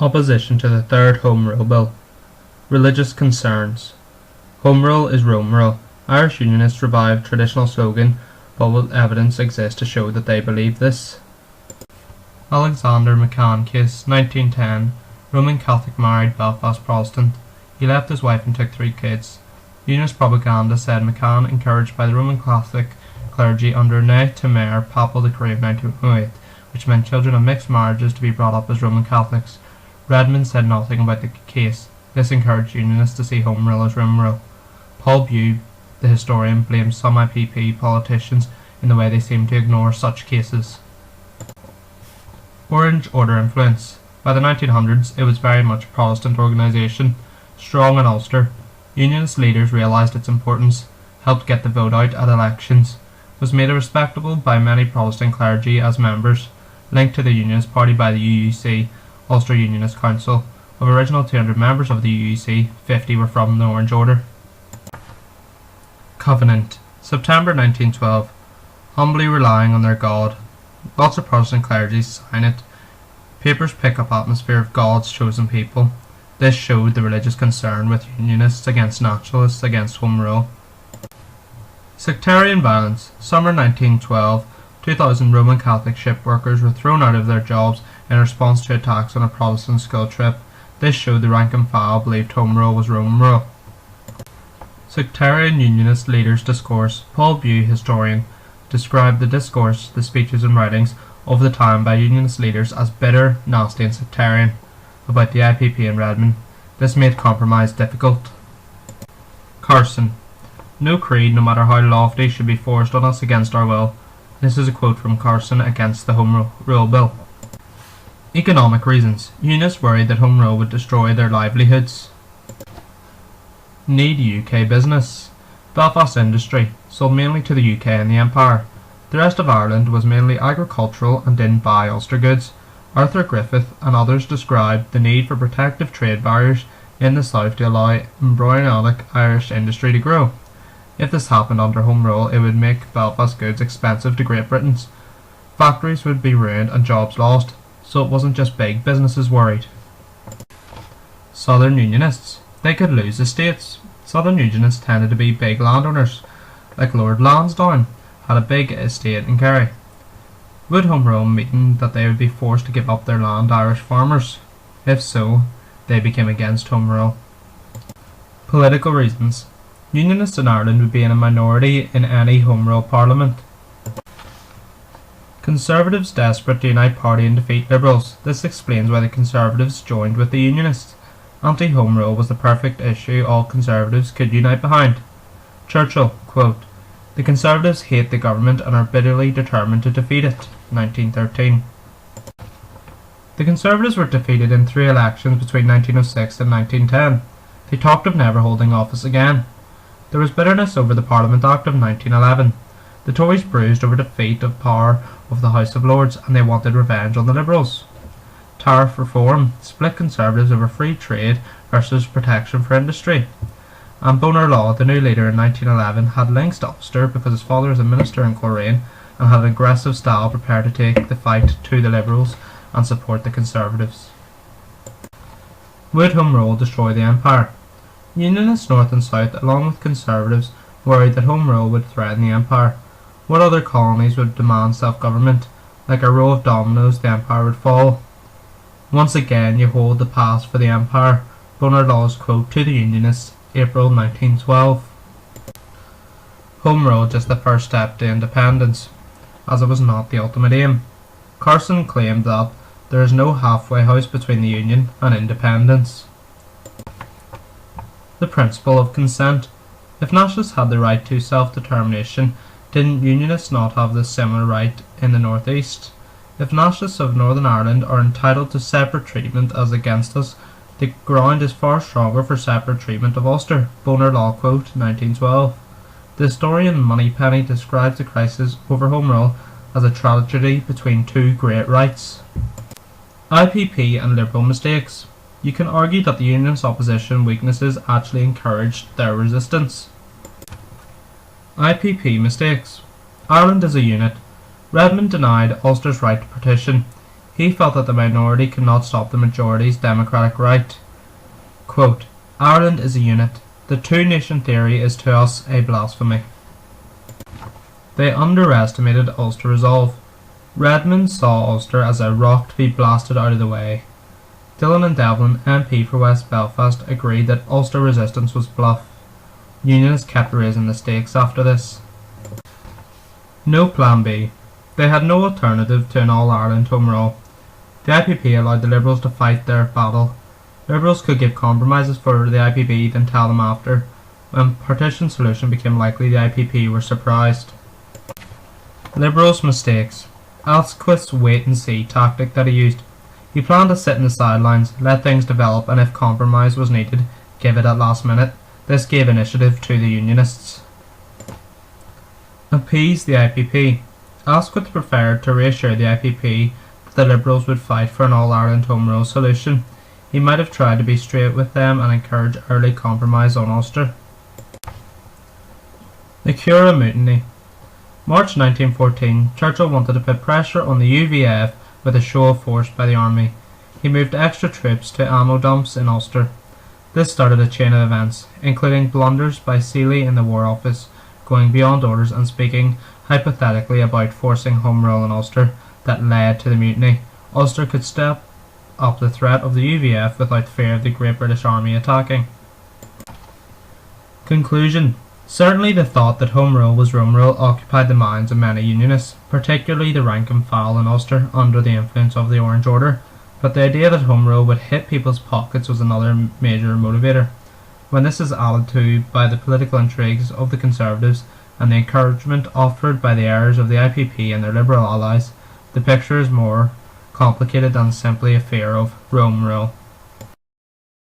Opposition to the Third Home Rule Bill. Religious concerns. Home rule is Rome rule. Irish Unionists revived traditional slogan, but will evidence exist to show that they believe this? Alexander McCann case, 1910. Roman Catholic married Belfast Protestant. He left his wife and took 3 kids. Unionist propaganda said McCann, encouraged by the Roman Catholic clergy under Ne Temer papal decree of 1908, which meant children of mixed marriages to be brought up as Roman Catholics. Redmond said nothing about the case. This encouraged Unionists to see home rule as Rome rule. Paul Bew, the historian, blames some IPP politicians in the way they seem to ignore such cases. Orange Order influence. By the 1900s, it was very much a Protestant organisation, strong in Ulster. Unionist leaders realised its importance, helped get the vote out at elections, was made respectable by many Protestant clergy as members, linked to the Unionist Party by the UUC, Ulster Unionist Council. Of original 200 members of the UUC, 50 were from the Orange Order. Covenant. September 1912. Humbly relying on their God. Lots of Protestant clergy sign it. Papers pick up atmosphere of God's chosen people. This showed the religious concern with Unionists against nationalists against home rule. Sectarian violence. Summer 1912. 2,000 Roman Catholic ship workers were thrown out of their jobs in response to attacks on a Protestant school trip. This showed the rank and file believed home rule was Rome rule. Sectarian Unionist leaders' discourse. Paul Bew, historian, described the discourse, the speeches and writings of the time by Unionist leaders as bitter, nasty and sectarian about the IPP in Redmond. This made compromise difficult. Carson. No creed, no matter how lofty, should be forced on us against our will. This is a quote from Carson against the Home Rule Bill. Economic reasons. Unionists worried that home rule would destroy their livelihoods. Need UK business. Belfast industry, sold mainly to the UK and the Empire. The rest of Ireland was mainly agricultural and didn't buy Ulster goods. Arthur Griffith and others described the need for protective trade barriers in the south to allow embryonic Irish industry to grow. If this happened under home rule, it would make Belfast goods expensive to Great Britain. Factories would be ruined and jobs lost, so it wasn't just big businesses worried. Southern Unionists. They could lose estates. Southern Unionists tended to be big landowners, like Lord Lansdowne had a big estate in Kerry. Would home rule mean that they would be forced to give up their land to Irish farmers? If so, they became against home rule. Political reasons. Unionists in Ireland would be in a minority in any home rule parliament. Conservatives desperate to unite party and defeat Liberals. This explains why the Conservatives joined with the Unionists. Anti-home rule was the perfect issue all Conservatives could unite behind. Churchill, quote, "The Conservatives hate the government and are bitterly determined to defeat it." 1913. The Conservatives were defeated in 3 elections between 1906 and 1910. They talked of never holding office again. There was bitterness over the Parliament Act of 1911. The Tories bruised over defeat of power of the House of Lords, and they wanted revenge on the Liberals. Tariff reform split Conservatives over free trade versus protection for industry. And Bonar Law, the new leader in 1911, had links to Ulster because his father was a minister in Coleraine and had an aggressive style prepared to take the fight to the Liberals and support the Conservatives. Would home rule destroy the Empire? Unionists north and south, along with Conservatives, worried that home rule would threaten the Empire. What other colonies would demand self-government? Like a row of dominoes, the Empire would fall. Once again, you hold the pass for the Empire. Bonar Law's quote to the Unionists, April 1912. Home rule just the first step to independence, as it was not the ultimate aim. Carson claimed that there is no halfway house between the Union and independence. The principle of consent. If nationalists had the right to self-determination, didn't Unionists not have the similar right in the North East? If nationalists of Northern Ireland are entitled to separate treatment as against us, the ground is far stronger for separate treatment of Ulster. Bonar Law quote, 1912. The historian Moneypenny describes the crisis over home rule as a tragedy between 2 great rights. IPP and Liberal mistakes. You can argue that the Union's opposition weaknesses actually encouraged their resistance. IPP mistakes. Ireland is a unit. Redmond denied Ulster's right to partition. He felt that the minority could not stop the majority's democratic right. Quote, Ireland is a unit. The two-nation theory is to us a blasphemy. They underestimated Ulster resolve. Redmond saw Ulster as a rock to be blasted out of the way. Dillon and Devlin, MP for West Belfast, agreed that Ulster resistance was bluff. Unionists kept raising the stakes after this. No plan B. They had no alternative to an All-Ireland Home Rule. The IPP allowed the Liberals to fight their battle. Liberals could give compromises for the IPP then tell them after. When partition solution became likely, the IPP were surprised. Liberals' mistakes. Asquith's wait-and-see tactic that he used. He planned to sit in the sidelines, let things develop, and if compromise was needed, give it at last minute. This gave initiative to the Unionists. Appease the IPP. Asquith preferred to reassure the IPP that the Liberals would fight for an All-Ireland Home Rule solution. He might have tried to be straight with them and encourage early compromise on Ulster. The Cura Mutiny. March 1914, Churchill wanted to put pressure on the UVF with a show of force by the army. He moved extra troops to ammo dumps in Ulster. This started a chain of events, including blunders by Seeley in the War Office, going beyond orders and speaking hypothetically about forcing Home Rule in Ulster that led to the mutiny. Ulster could step up the threat of the UVF without fear of the Great British Army attacking. Conclusion. Certainly the thought that Home Rule was Rome Rule occupied the minds of many Unionists, particularly the rank and file in Ulster under the influence of the Orange Order, but the idea that Home Rule would hit people's pockets was another major motivator. When this is added to by the political intrigues of the Conservatives and the encouragement offered by the heirs of the IPP and their Liberal allies, the picture is more complicated than simply a fear of Rome Rule.